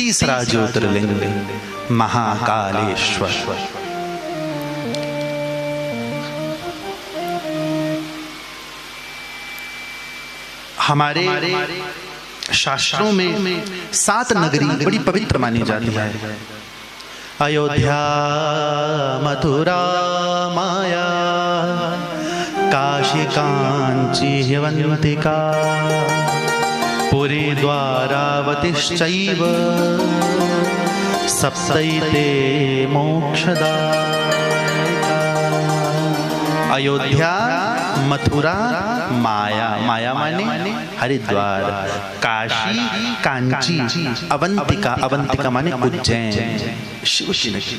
तीसरा ज्योतिर्लिंग महाकालेश्वर। हमारे शास्त्रों में 7 नगरी बड़ी पवित्र मानी जाती है। अयोध्या, मथुरा, माया, काशी, कांची, अवंतिका, पुरी, द्वारावतिश्चैव सप्तैते मोक्षदायिका। अयोध्या, मथुरा, माया, माया माने हरिद्वार, काशी, कांची, अवंतिका, अवंतिका माने उज्जैन, शिव की नगरी।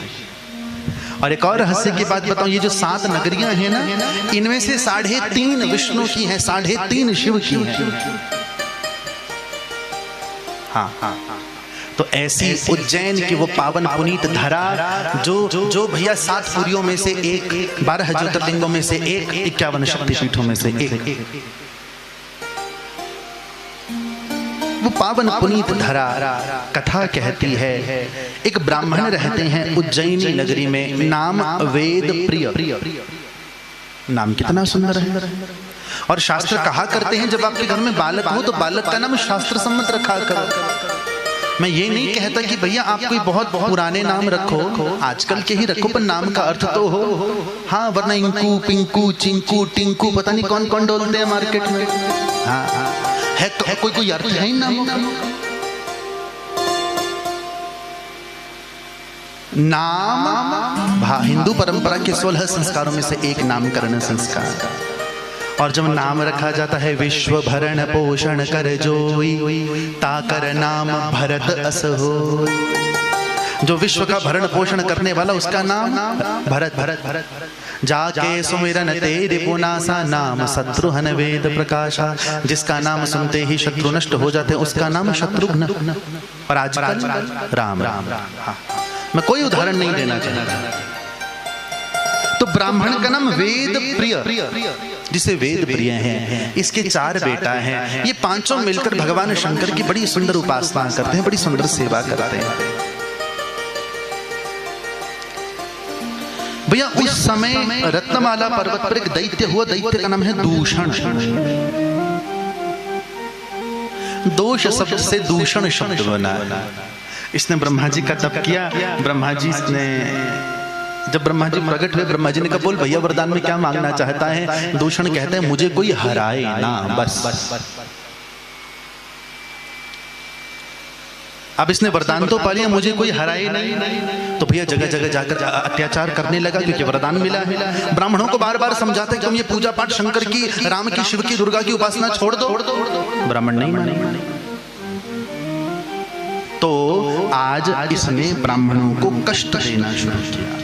और एक और रहस्य की बात बताऊं, ये जो 7 नगरियां हैं ना, इनमें से 3.5 विष्णु की हैं, 3.5 शिव की हैं। हाँ हाँ, तो ऐसी उज्जैन की वो पावन पुनीत धरा जो भैया 7 पुरियों में से एक, 12 ज्योतिर्लिंगों में से एक, 51 शक्तिपीठों में से एक, वो पावन पुनीत धरा। कथा कहती है, एक ब्राह्मण रहते हैं उज्जैनी नगरी में, नाम वेद प्रिय। नाम कितना सुंदर है। और शास्त्र कहा करते हैं, जब आपके घर में बालक हो तो बालक का नाम शास्त्र सम्मत रखा करो। मैं ये नहीं कहता कि भैया आप कोई बहुत पुराने नाम रखो, आजकल के ही रखो, पर नाम का अर्थ तो हो। हाँ, वरना इंकू, पिंकू, चिंकू, टिंकू, पता नहीं कौन कौन डोलते हैं मार्केट में। हाँ, है कोई अर्थ है ही नाम। हिंदू परंपरा के 16 संस्कारों में से एक नामकरण संस्कार। और जब नाम रखा जाता है, विश्व भरण पोषण कर जोई, ताकर नाम भरत अस हो। जो विश्व का भरण पोषण करने वाला, उसका नाम भरत। भरत भरत जाके सुमिरन तेरे पुनासा, नाम शत्रुघ्न वेद प्रकाशा। जिसका नाम सुनते ही शत्रु नष्ट हो जाते, उसका नाम शत्रुघ्न। और आजकल राम राम। मैं कोई उदाहरण नहीं देना चाहता। तो ब्राह्मण का नाम वेद प्रिय, जिसे वेद प्रिय हैं। इसके 4 बेटा हैं। ये 5 मिलकर भगवान शंकर की बड़ी सुंदर उपासना करते हैं, बड़ी सुंदर सेवा करते हैं। भैया उस समय रत्नमाला पर्वत पर एक दैत्य हुआ। दैत्य का नाम है दूषण। दोष शब्द से दूषण शब्द बना। इसने ब्रह्मा जी का तप किया। ब्रह्मा जी ने, जब ब्रह्मा जी प्रकट हुए, ब्रह्मा जी ने कहा, बोल भैया वरदान में क्या मांगना चाहता है। दूषण कहते हैं, मुझे कोई हराए ना, बस। अब इसने वरदान तो पा लिया, मुझे कोई हराए नहीं। तो भैया जगह जगह जाकर अत्याचार करने लगा, क्योंकि वरदान मिला है। ब्राह्मणों को बार बार समझाते तुम ये पूजा पाठ शंकर की, राम की, शिव की, दुर्गा की उपासना छोड़ दो। ब्राह्मण नहीं माने। तो आज इसने ब्राह्मणों को कष्ट देना शुरू किया।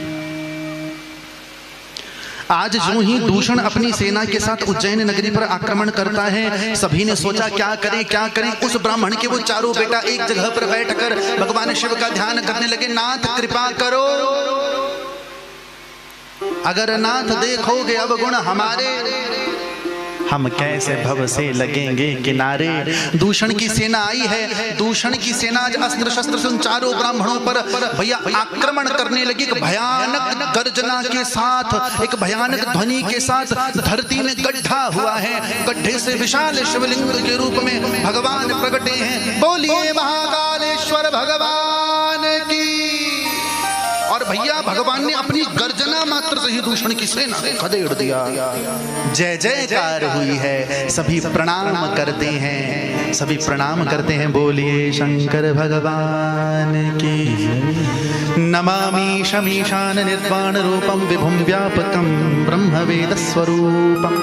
आज जो ही दूषण अपनी सेना के साथ उज्जैन नगरी पर आक्रमण करता है, सभी ने सोचा क्या करें क्या करें। उस ब्राह्मण के वो 4 बेटा एक जगह पर बैठकर भगवान शिव का ध्यान करने लगे। नाथ कृपा करो, अगर नाथ देखोगे अवगुण हमारे, हम कैसे भव से लगेंगे किनारे। दूषण की सेना आई है। दूषण की सेना आज अस्त्र शस्त्र से 4 ब्राह्मणों पर भैया आक्रमण करने लगी। एक भयानक गर्जना के साथ, एक भयानक ध्वनि के साथ धरती में गड्ढा हुआ है। गड्ढे से विशाल शिवलिंग के रूप में भगवान प्रकटे हैं। बोलिए महाकालेश्वर भगवान की। और भैया भगवान ने अपनी गर्जना मात्र से ही दूषण की सेना को खदेड़ दिया। जय जयकार हुई है। सभी प्रणाम करते हैं, सभी प्रणाम करते हैं। बोलिए शंकर भगवान की। नमामि शमीशान निर्वाण रूपम विभुम व्यापकम ब्रह्म वेद स्वरूपम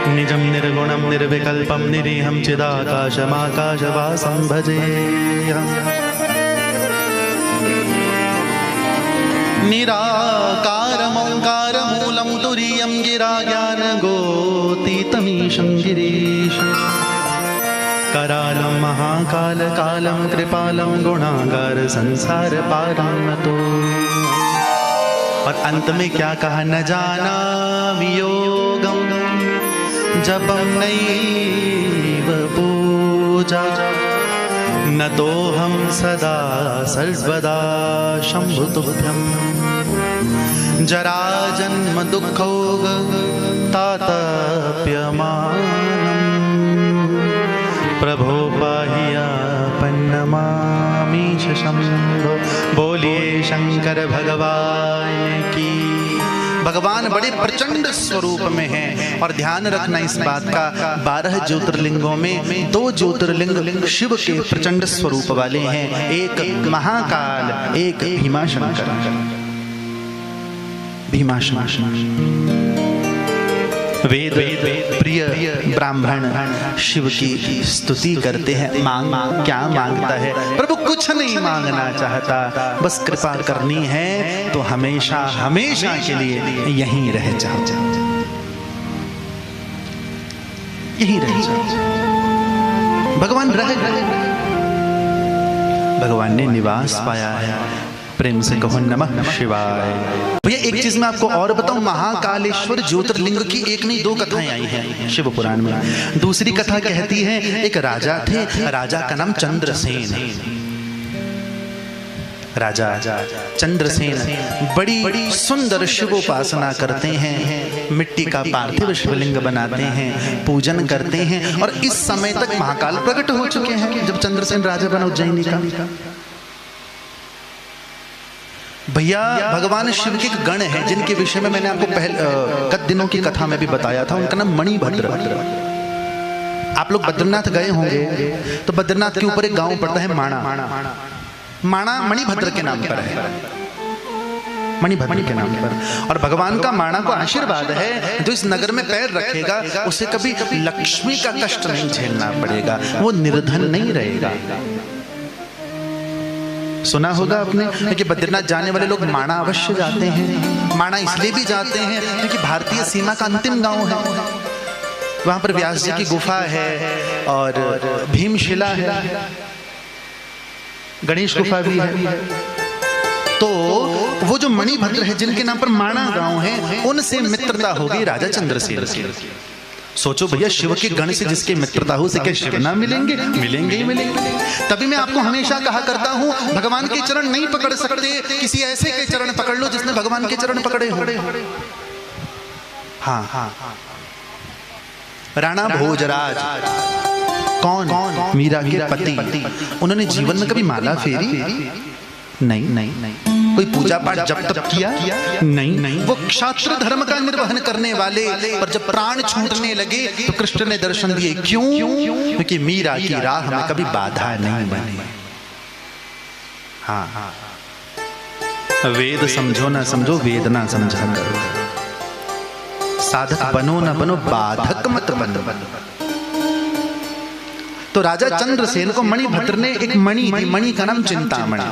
निजम निर्गुणम निर्विकल्पम निरीहं चिदाकाशमाकाशवासं भजेऽहम्। निराकारमोंकार मूलं तुरीयं गिरा ज्ञान गोतीतमीशं गिरीशं। करालं महाकाल कालं कृपालं गुणागार संसार पारमतो। और अंत में क्या कहा, न जाना वियोगम जपम नैव पूजा न तो हम सदा सर्वदा शंभु तुभ्यं जरा जन्म दुःखौघ तातप्यमानम् प्रभो पाहि आपन्नमामीश शंभो। बोलिए शंकर भगवान की। भगवान बड़े प्रचंड स्वरूप में हैं और ध्यान रखना इस बात का, 12 ज्योतिर्लिंगों में 2 ज्योतिर्लिंग शिव के प्रचंड स्वरूप वाले हैं, एक महाकाल, एक भीमाशंकर। भीमाशंकर वेद प्रिय ब्राह्मण शिव की स्तुति करते हैं। मांग क्या मांगता है प्रभु? कुछ नहीं मांगना चाहता, बस कृपा करनी है तो हमेशा हमेशा के लिए यहीं रह जाओ, यहीं रह जाओ। भगवान रह गए, भगवान ने निवास पाया है। प्रेम से कहो नमः शिवाय। भैया एक चीज मैं आपको और बताऊं, महाकालेश्वर ज्योतिर्लिंग की एक नहीं 2 कथाएं आई हैं शिव पुराण में। दूसरी कथा कहती है एक राजा थे, राजा का नाम चंद्रसेन। राजा चंद्रसेन बड़ी सुंदर शिवोपासना करते हैं, मिट्टी का पार्थिव शिवलिंग बनाते हैं, पूजन करते हैं। और इस समय तक महाकाल प्रकट हो चुके हैं जब चंद्रसेन राजा बना उज्जैनी का। भैया भगवान शिव के एक गण है जिनके विषय में मैंने आपको गत दिनों की कथा में भी बताया था। उनका नाम मणिभद्र। आप लोग बद्रीनाथ गए होंगे तो बद्रीनाथ के ऊपर एक गांव पड़ता है माणा। माणा मणिभद्र के नाम पर है, मणिभद्र के नाम पर। और भगवान का माणा को आशीर्वाद है जो इस नगर में पैर रखेगा उसे कभी लक्ष्मी का कष्ट नहीं झेलना पड़ेगा, वो निर्धन नहीं रहेगा। सुना होगा आपने कि बद्रीनाथ जाने वाले लोग माणा अवश्य जाते हैं। माणा इसलिए भी जाते हैं क्योंकि भारतीय सीमा का अंतिम गांव है। वहां पर व्यास जी की गुफा है और भीमशिला है, गणेश गुफा भी है। तो वो जो मणिभद्र है जिनके नाम पर माणा गांव है, उनसे मित्रता हो गई राजा चंद्रसेन की। सोचो भैया, शिव के गण से जिसकी मित्रता हो उसे क्या शिव ना मिलेंगे? मिलेंगे ही मिलेंगे। तभी मैं आपको हमेशा कहा करता हूं, भगवान के चरण नहीं पकड़ सकते, किसी ऐसे के चरण पकड़ लो जिसने भगवान के चरण पकड़े हो। हाँ हाँ, राणा भोजराज कौन? मीरा के पति। उन्होंने जीवन में कभी माला फेरी? नहीं। कोई पूजा पाठ जब तक किया? नहीं। वो क्षात्र धर्म का निर्वहन करने वाले, पर जब प्राण छूटने लगे तो कृष्ण ने दर्शन दिए। क्यों? क्योंकि मीरा की राह में कभी बाधा नहीं बनी। हाँ, वेद समझो ना समझो, वेद ना समझा करो। साधक बनो ना बनो, बाधक मत बनो। तो राजा चंद्रसेन को मणिभद्र ने एक मणि दी, मणि का नाम चिंतामणि।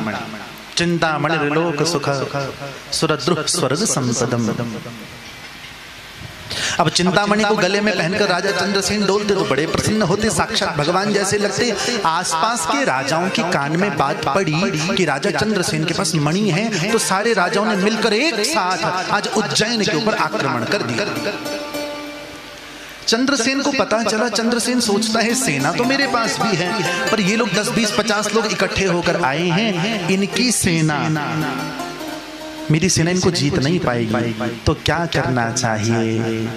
चिंतामणि लोक सुख सुरद्रुह स्वर्ग संपदम। अब चिंतामणि को गले में पहनकर राजा चंद्रसेन डोलते तो बड़े प्रसन्न होते, साक्षात भगवान जैसे लगते। आसपास के राजाओं के कान में बात पड़ी कि राजा चंद्रसेन के पास मणि है, तो सारे राजाओं ने मिलकर एक साथ आज उज्जैन के ऊपर आक्रमण कर दिया। चंद्रसेन को पता चला, चंद्रसेन सोचता है सेना तो मेरे पास भी है, पर ये लोग 10, 20, 50 लोग इकट्ठे होकर आए हैं, इनकी सेना, मेरी सेना इनको जीत नहीं पाएगी, तो क्या करना चाहिए?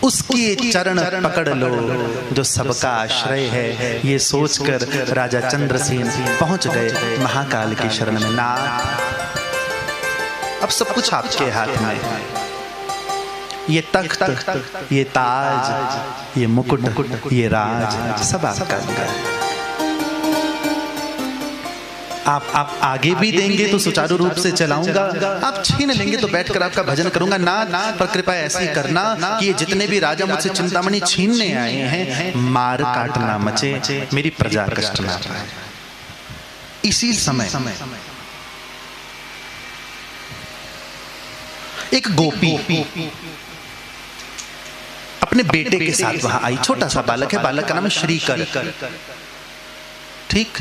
उसके चरण पकड़ लो जो सबका आश्रय है। ये सोचकर राजा चंद्रसेन पहुंच गए महाकाल के शरण में। नाथ, अब सब कुछ आपके हाथ में, ये तख्त, ये ताज, ये मुकुट, ये राज, सब आपका है। आप आगे भी देंगे तो सुचारू रूप से चलाऊंगा, आप छीन लेंगे तो बैठकर आपका भजन करूंगा। नाथ, पर कृपा ऐसी करना कि ये जितने भी राजा मुझसे चिंतामणि छीनने आए हैं, मार काट ना मचे, मेरी प्रजा कष्ट ना पाए। इसी समय एक गोपी अपने बेटे के साथ वहां आई। छोटा सा बालक है, बालक का नाम है श्रीकर। ठीक,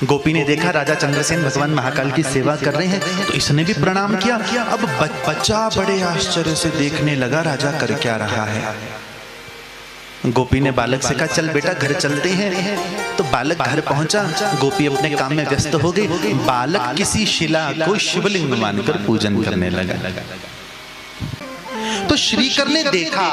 गोपी ने देखा राजा चंद्रसेन भगवान महाकाल की सेवा कर रहे हैं, तो इसने भी प्रणाम किया। अब बच्चा बड़े आश्चर्य से देखने लगा राजा कर क्या रहा है। गोपी ने बालक से कहा चल बेटा घर चलते हैं। तो बालक घर पहुंचा, गोपी अपने काम में व्यस्त हो गई। बालक किसी शिला को शिवलिंग मानकर पूजन करने लगा। तो श्रीकर ने देखा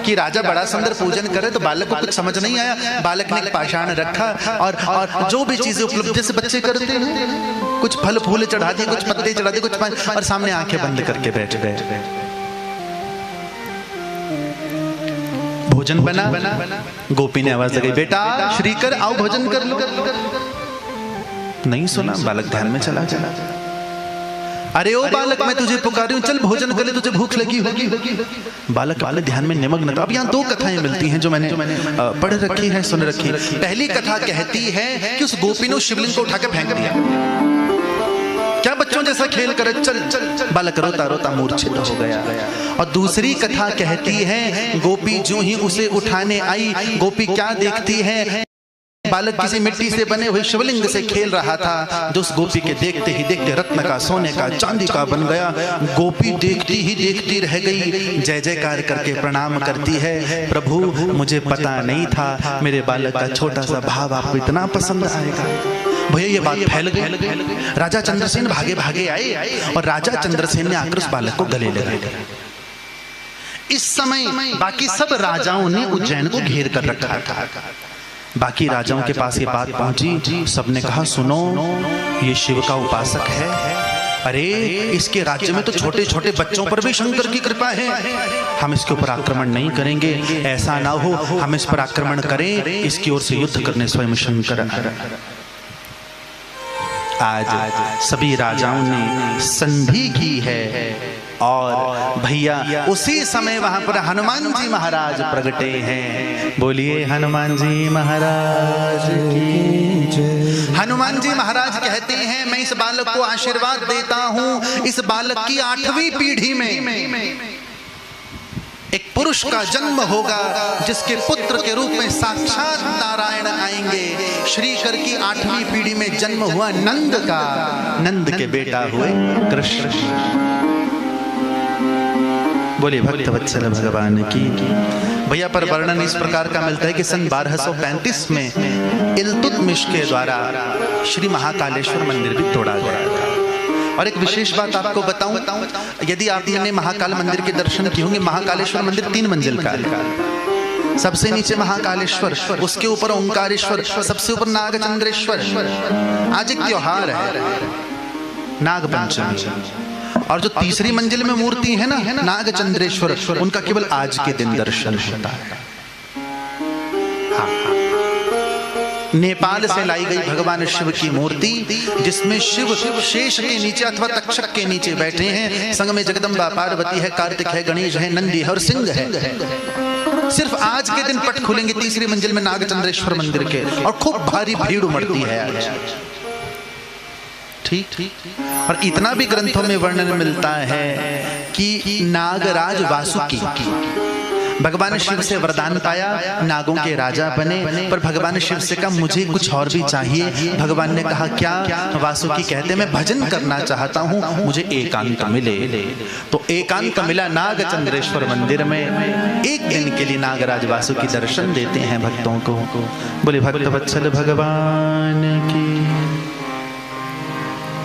कि राजा बड़ा सुंदर पूजन करे, तो बालक को कुछ समझ नहीं आया। बालक ने एक पाषाण रखा और जो भी चीजें उपलब्ध जैसे बच्चे करते हैं, कुछ फल फूल चढ़ा दिए, कुछ पत्ते चढ़ा दिए, कुछ और सामने आंखें बंद करके बैठ गए। भोजन बना, गोपी ने आवाज लगाई बेटा श्रीकर आओ भोजन कर लो। नहीं सुना, बालक ध्यान में चला। अरे ओ बालक मैं तुझे पुकारी हूं, चल भोजन कर ले, तुझे भूख लगी होगी। बालक वाले ध्यान में निमग्न था। अब यहाँ दो कथाएं मिलती हैं जो मैंने पढ़ रखी है, सुन रखी। पहली कथा कहती है कि उस गोपी ने शिवलिंग को उठाकर फेंक दिया। क्या बच्चों जैसा खेल करे, चल चल। बालक रोता रोता मूर्छित हो गया। और दूसरी कथा कहती है गोपी जो ही उसे उठाने आई, गोपी क्या देखती है, बालक किसी मिट्टी से बने हुए शिवलिंग से खेल रहा था, जो उस गोपी के देखते ही देखते रत्न का, सोने का, चांदी का बन गया। गोपी देखती ही देखती रह गई, जय जयकार करके प्रणाम करती है, प्रभु मुझे पता नहीं था मेरे बालक का छोटा सा भाव आपको इतना पसंद आएगा। भैया ये बात फैल गई। राजा चंद्रसेन भागे भागे आए और राजा चंद्रसेन ने आकर उस बालक को गले लगा दिया। इस समय बाकी सब राजाओं ने उज्जैन को घेर कर रखा था। बाकी राजाओं के पास ये बात पहुंची, सबने कहा सुनो ये शिव का उपासक है, अरे इसके राज्य में तो छोटे छोटे बच्चों पर भी शंकर की कृपा है, हम इसके ऊपर आक्रमण नहीं करेंगे। ऐसा ना हो हम इस पर आक्रमण करें, इसकी ओर से युद्ध करने स्वयं शंकर। आज सभी राजाओं ने संधि की है और भैया उसी समय वहां पर हनुमान जी महाराज प्रगटे हैं। बोलिए हनुमान जी महाराज की जय। हनुमान जी महाराज कहते हैं मैं इस बालक को आशीर्वाद देता हूं, इस बालक की 8वीं पीढ़ी में एक पुरुष का जन्म होगा जिसके पुत्र के रूप में साक्षात नारायण आएंगे। श्रीकर की 8वीं पीढ़ी में जन्म हुआ नंद का, नंद के बेटा हुए कृष्ण। बोलिए भक्त वत्सल भगवान की। भैया पर वर्णन इस प्रकार का मिलता है कि सन 1235 में इल्तुतमिश के द्वारा श्री महाकालेश्वर मंदिर भी तोड़ा गया था। और एक विशेष बात आपको बताऊं, यदि आपने महाकाल मंदिर के दर्शन किए होंगे, महाकालेश्वर मंदिर 3 मंजिल का है। सबसे नीचे महाकालेश्वर, उसके ऊपर ओंकारेश्वर, सबसे ऊपर नागचंद्रेश्वर। आज एक त्योहार है नाग पंचमी, और जो तीसरी मंजिल में मूर्ति है ना नागचंद्रेश्वर, उनका केवल आज के दिन दर्शन होता है। नेपाल से लाई गई भगवान शिव की मूर्ति, जिसमें शिव शेष के नीचे अथवा तक्षक के नीचे बैठे हैं। संग में जगदम्बा पार्वती है, कार्तिक है, गणेश है, नंदी है और सिंह है। सिर्फ आज के दिन पट खुलेंगे तीसरी मंजिल में नागचंद्रेश्वर मंदिर के, और खूब भारी भीड़ उमड़ती है आज। ठीक। और इतना भी ग्रंथों में वर्णन मिलता है कि नागराज वासुकी भगवान शिव से वरदान पाया, नागों के राजा बने, पर भगवान शिव से कहा मुझे कुछ और भी चाहिए। भगवान ने कहा क्या? वासुकी कहते मैं भजन करना चाहता हूँ, मुझे एकांत मिले। तो एकांत मिला नागचंद्रेश्वर मंदिर में। एक दिन के लिए नागराज वासुकी दर्शन देते हैं भक्तों को। बोले भक्त वत्सल भगवान की